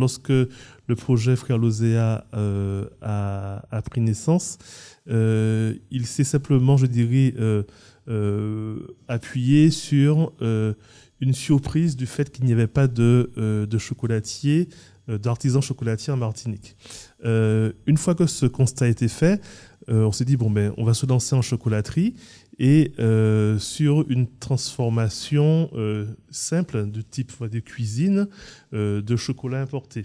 lorsque le projet Frères Lozéa a pris naissance, il s'est simplement, je dirais, appuyé sur une surprise du fait qu'il n'y avait pas de chocolatier, d'artisan chocolatier en Martinique. Une fois que ce constat a été fait, on s'est dit, bon, ben, on va se lancer en chocolaterie et sur une transformation simple de type de cuisine de chocolat importé.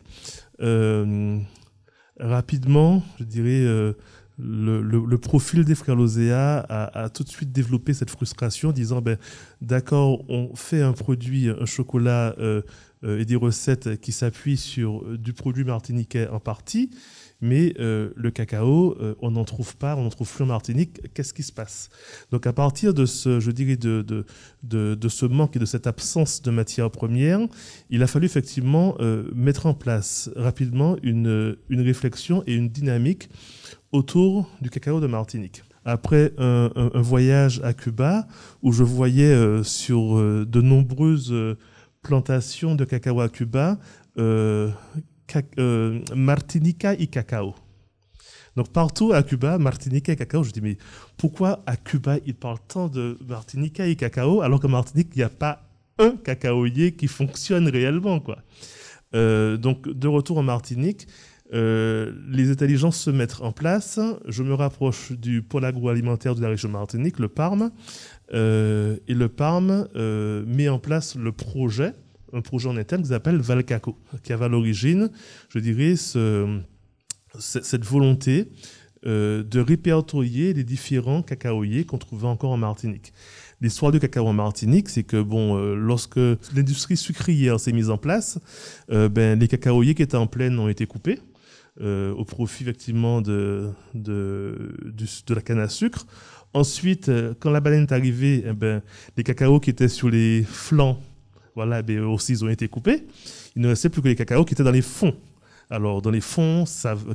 Rapidement, je dirais, le profil des Frères Lozéa a tout de suite développé cette frustration, disant, ben, d'accord, on fait un produit, un chocolat et des recettes qui s'appuient sur du produit martiniquais en partie, mais le cacao, on n'en trouve pas, on n'en trouve plus en Martinique. Qu'est-ce qui se passe? Donc à partir de ce, je dirais, de ce manque et de cette absence de matières premières, il a fallu effectivement mettre en place rapidement une réflexion et une dynamique autour du cacao de Martinique. Après un voyage à Cuba, où je voyais sur de nombreuses plantations de cacao à Cuba, Martinica y cacao. Donc partout à Cuba, Martinica et cacao, je dis mais pourquoi à Cuba ils parlent tant de Martinica et cacao alors qu'en Martinique il n'y a pas un cacaoyer qui fonctionne réellement, quoi. Donc de retour en Martinique, les intelligences se mettent en place. Je me rapproche du pôle agroalimentaire de la région de Martinique, le PARM, et le PARM met en place le projet, un projet en interne qui s'appelle Valcaco, qui avait à l'origine, je dirais, cette volonté de répertorier les différents cacaoyers qu'on trouvait encore en Martinique. L'histoire du cacao en Martinique, c'est que lorsque l'industrie sucrière s'est mise en place, les cacaoyers qui étaient en plaine ont été coupés au profit effectivement de la canne à sucre. Ensuite, quand la baleine est arrivée, les cacaos qui étaient sur les flancs, voilà, aussi ils ont été coupés. Il ne restait plus que les cacaos qui étaient dans les fonds. Alors, dans les fonds,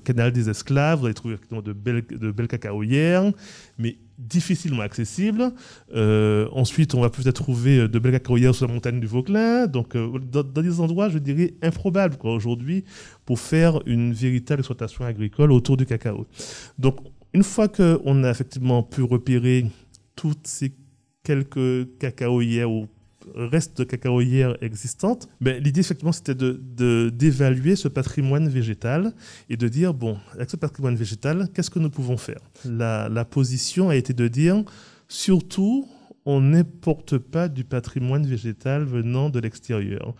canal des esclaves, vous allez trouver de belles cacaoyères, mais difficilement accessibles. Ensuite, on va peut-être trouver de belles cacaoyères sur la montagne du Vauclin. Donc, dans des endroits, je dirais, improbables aujourd'hui pour faire une véritable exploitation agricole autour du cacao. Donc, une fois qu'on a effectivement pu repérer toutes ces quelques cacaoyères ou reste de cacaoyères existantes, l'idée effectivement c'était d'évaluer ce patrimoine végétal et de dire, bon, avec ce patrimoine végétal, qu'est-ce que nous pouvons faire? La position a été de dire, surtout, on n'importe pas du patrimoine végétal venant de l'extérieur.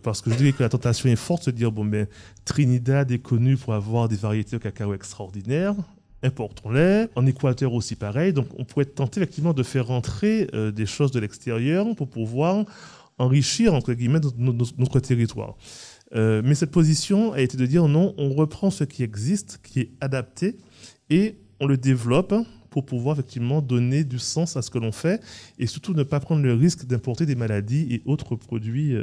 Parce que je dirais que la tentation est forte de se dire, Trinidad est connu pour avoir des variétés de cacao extraordinaires, importons-les. En Équateur aussi pareil. Donc on pourrait tenter effectivement de faire rentrer des choses de l'extérieur pour pouvoir enrichir, entre guillemets, notre territoire. Mais cette position a été de dire non, on reprend ce qui existe, qui est adapté, et on le développe pour pouvoir effectivement donner du sens à ce que l'on fait et surtout ne pas prendre le risque d'importer des maladies et autres produits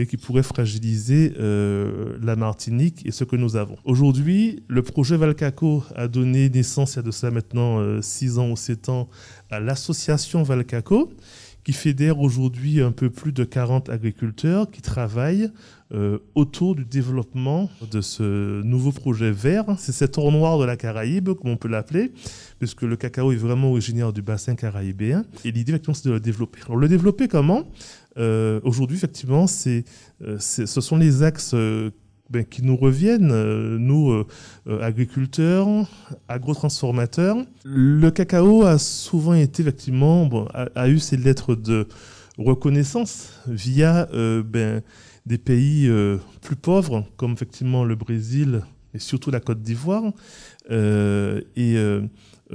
qui pourraient fragiliser la Martinique et ce que nous avons. Aujourd'hui, le projet Valcaco a donné naissance, il y a de ça maintenant 6 ans ou 7 ans, à l'association Valcaco, qui fédère aujourd'hui un peu plus de 40 agriculteurs qui travaillent autour du développement de ce nouveau projet vert. C'est cet or noir de la Caraïbe, comme on peut l'appeler, puisque le cacao est vraiment originaire du bassin caraïbéen. Et l'idée, effectivement, c'est de le développer. Alors, le développer comment? Aujourd'hui, effectivement, ce sont les axes qui nous reviennent, nous, agriculteurs, agrotransformateurs. Le cacao a souvent été, effectivement, a eu ses lettres de reconnaissance via des pays plus pauvres, comme effectivement le Brésil et surtout la Côte d'Ivoire.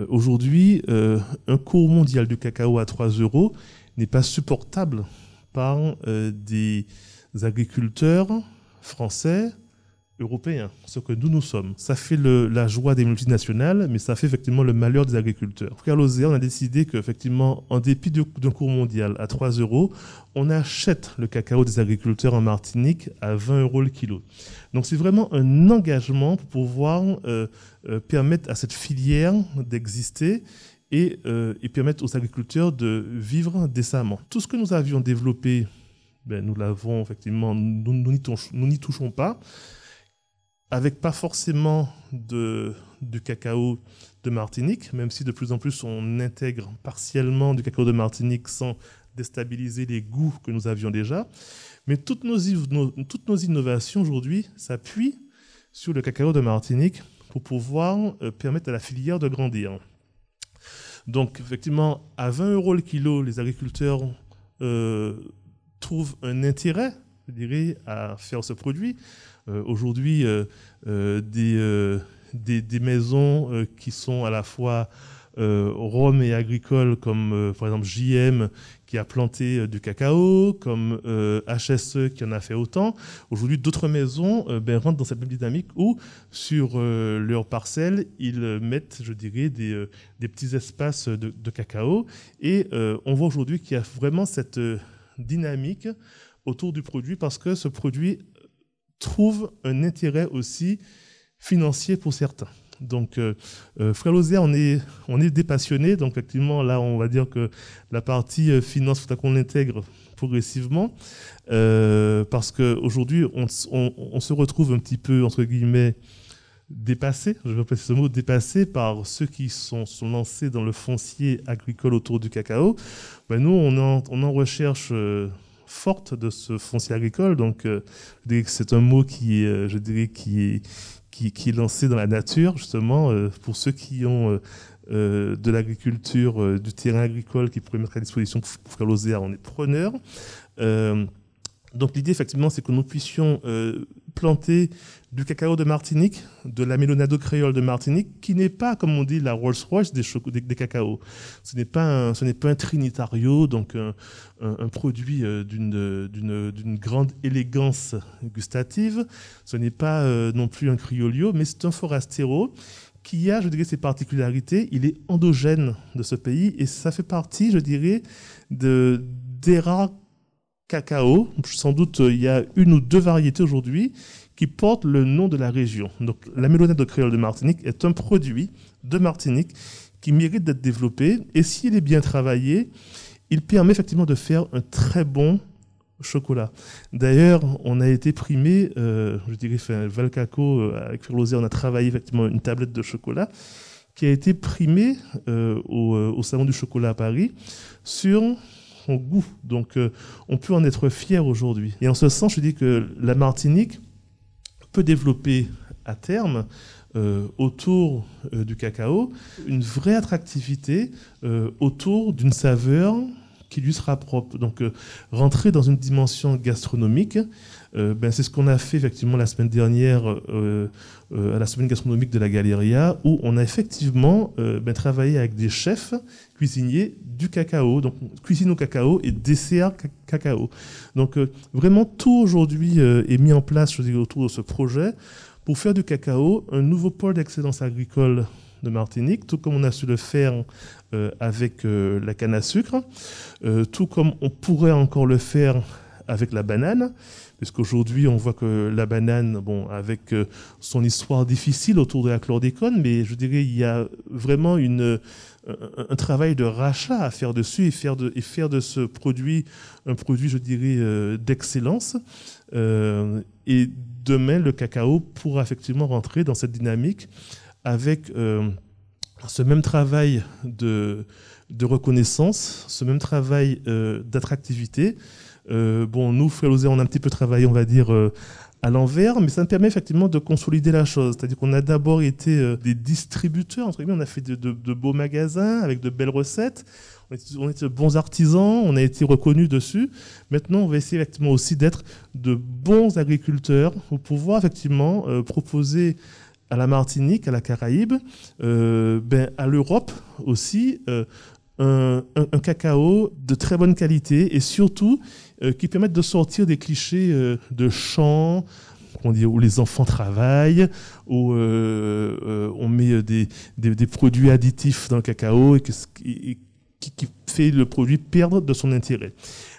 Aujourd'hui, un cours mondial du cacao à 3 € n'est pas supportable par des agriculteurs français, européens, ce que nous sommes. Ça fait la joie des multinationales, mais ça fait effectivement le malheur des agriculteurs. Frères Lozéa, on a décidé qu'effectivement, en dépit d'un cours mondial à 3 €, on achète le cacao des agriculteurs en Martinique à 20 € le kilo. Donc c'est vraiment un engagement pour pouvoir permettre à cette filière d'exister et permettre aux agriculteurs de vivre décemment. Tout ce que nous avions développé ben, nous l'avons effectivement, nous n'y touchons pas, avec pas forcément du cacao de Martinique, même si de plus en plus on intègre partiellement du cacao de Martinique sans déstabiliser les goûts que nous avions déjà. Mais toutes nos innovations aujourd'hui s'appuient sur le cacao de Martinique pour pouvoir permettre à la filière de grandir. Donc effectivement, à 20 € le kilo, les agriculteurs trouvent un intérêt, je dirais, à faire ce produit. Aujourd'hui, des maisons qui sont à la fois Rome et agricoles, comme par exemple JM qui a planté du cacao, comme HSE qui en a fait autant. Aujourd'hui, d'autres maisons rentrent dans cette même dynamique où, sur leurs parcelles, ils mettent, je dirais, des petits espaces de cacao. Et on voit aujourd'hui qu'il y a vraiment cette dynamique autour du produit parce que ce produit trouve un intérêt aussi financier pour certains. Donc, Frères Lozère, on est des passionnés. Donc, effectivement, là, on va dire que la partie finance, il faut qu'on l'intègre progressivement. Parce qu'aujourd'hui, on se retrouve un petit peu, entre guillemets, dépassé, je vais placer ce mot, dépassé par ceux qui sont lancés dans le foncier agricole autour du cacao. Ben, nous, on en recherche forte de ce foncier agricole. Donc, je dirais que c'est un mot qui est lancé dans la nature, justement, pour ceux qui ont de l'agriculture, du terrain agricole qui pourrait mettre à disposition pour Frères Lozère, on est preneur. Donc l'idée, effectivement, c'est que nous puissions planter du cacao de Martinique, de la Mélonado créole de Martinique, qui n'est pas, comme on dit, la Rolls-Royce des cacaos. Ce n'est pas un Trinitario, donc un produit d'une grande élégance gustative. Ce n'est pas non plus un Criollo, mais c'est un Forastero qui a, je dirais, ses particularités. Il est endogène de ce pays et ça fait partie, je dirais, des rares cacao. Sans doute, il y a une ou deux variétés aujourd'hui qui portent le nom de la région. Donc, la Mélonado créole de Martinique est un produit de Martinique qui mérite d'être développé. Et s'il est bien travaillé, il permet effectivement de faire un très bon chocolat. D'ailleurs, on a été primé, je dirais, Valcaco, avec Frères Lozère, on a travaillé effectivement une tablette de chocolat qui a été primée au Salon du chocolat à Paris sur son goût. Donc, on peut en être fier aujourd'hui. Et en ce sens, je dis que la Martinique peut développer à terme autour du cacao une vraie attractivité autour d'une saveur qui lui sera propre. Donc, rentrer dans une dimension gastronomique, c'est ce qu'on a fait effectivement la semaine dernière à la semaine gastronomique de la Galeria, où on a effectivement travaillé avec des chefs cuisiniers du cacao, donc cuisine au cacao et dessert cacao. Donc, vraiment, tout aujourd'hui est mis en place, je dirais, autour de ce projet pour faire du cacao un nouveau pôle d'excellence agricole de Martinique, tout comme on a su le faire avec la canne à sucre, tout comme on pourrait encore le faire avec la banane, puisqu'aujourd'hui on voit que la banane, bon, avec son histoire difficile autour de la chlordécone, mais je dirais il y a vraiment un travail de rachat à faire dessus et faire de ce produit un produit, je dirais, d'excellence. Et demain, le cacao pourra effectivement rentrer dans cette dynamique avec ce même travail de reconnaissance, ce même travail d'attractivité. Nous, Frères Lozère, on a un petit peu travaillé, on va dire, à l'envers, mais ça nous permet effectivement de consolider la chose. C'est-à-dire qu'on a d'abord été des distributeurs, entre guillemets, on a fait de beaux magasins avec de belles recettes, on était de bons artisans, on a été reconnus dessus. Maintenant, on va essayer effectivement aussi d'être de bons agriculteurs pour pouvoir effectivement proposer à la Martinique, à la Caraïbe, à l'Europe aussi, un cacao de très bonne qualité et surtout qui permettent de sortir des clichés de champs, où les enfants travaillent, où on met des produits additifs dans le cacao et qui fait le produit perdre de son intérêt.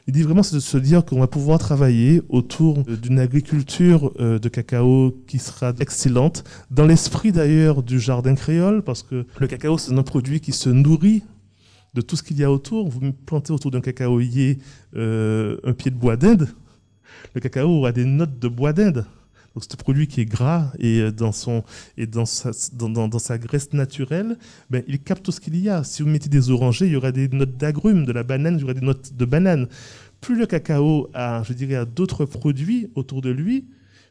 L'idée vraiment, c'est de se dire qu'on va pouvoir travailler autour d'une agriculture de cacao qui sera excellente, dans l'esprit d'ailleurs du jardin créole, parce que le cacao, c'est un produit qui se nourrit de tout ce qu'il y a autour. Vous plantez autour d'un cacaoyer un pied de bois d'Inde, le cacao aura des notes de bois d'Inde. Donc ce produit qui est gras et dans sa graisse naturelle, ben, il capte tout ce qu'il y a. Si vous mettez des orangers, il y aura des notes d'agrumes, de la banane, il y aura des notes de banane. Plus le cacao a, je dirais, a d'autres produits autour de lui,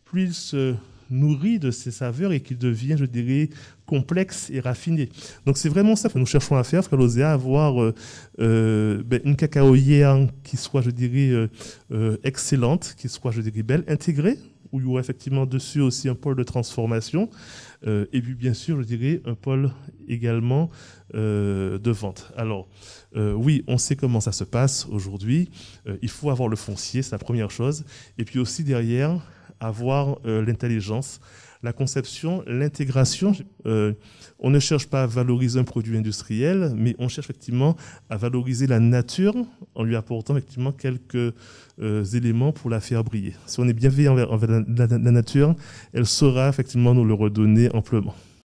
plus il se nourrit de ses saveurs et qu'il devient, je dirais, complexe et raffiné. Donc c'est vraiment ça que nous cherchons à faire, Frère Lozéa, avoir une cacaoyère qui soit, je dirais, excellente, qui soit, je dirais, belle, intégrée, où il y aura effectivement dessus aussi un pôle de transformation, et puis bien sûr, je dirais, un pôle également de vente. Alors, oui, on sait comment ça se passe aujourd'hui. Il faut avoir le foncier, c'est la première chose. Et puis aussi derrière, avoir l'intelligence, la conception, l'intégration. On ne cherche pas à valoriser un produit industriel, mais on cherche effectivement à valoriser la nature en lui apportant effectivement quelques éléments pour la faire briller. Si on est bienveillant envers la nature, elle saura effectivement nous le redonner amplement.